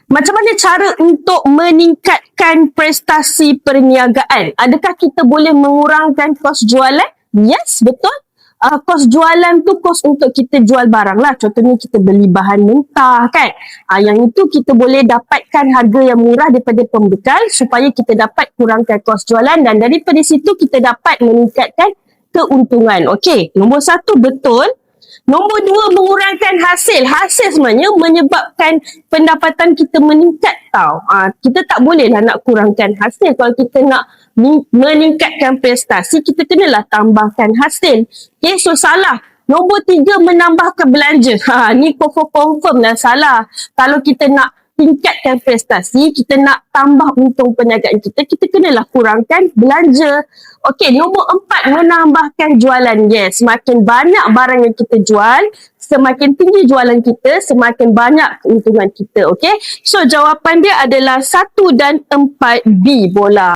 Macam mana cara untuk meningkatkan prestasi perniagaan? Adakah kita boleh mengurangkan kos jualan? Yes, betul. Kos jualan tu kos untuk kita jual barang lah. Contohnya kita beli bahan mentah kan. Yang itu kita boleh dapatkan harga yang murah daripada pembekal supaya kita dapat kurangkan kos jualan dan daripada situ kita dapat meningkatkan keuntungan. Okey, nombor 1 betul. Nombor 2, mengurangkan hasil. Hasil sebenarnya menyebabkan pendapatan kita meningkat tau. Kita tak bolehlah nak kurangkan hasil. Kalau kita nak meningkatkan prestasi, kita kenalah tambahkan hasil. Okay, so salah. Nombor 3, menambahkan belanja. Ni confirm dah salah. Kalau kita nak tingkatkan prestasi, kita nak tambah untung perniagaan kita, kita kenalah kurangkan belanja. Okey, nombor 4, menambahkan jualan. Yes, semakin banyak barang yang kita jual, semakin tinggi jualan kita, semakin banyak keuntungan kita. Okey, so jawapan dia adalah 1 dan 4 B, bola.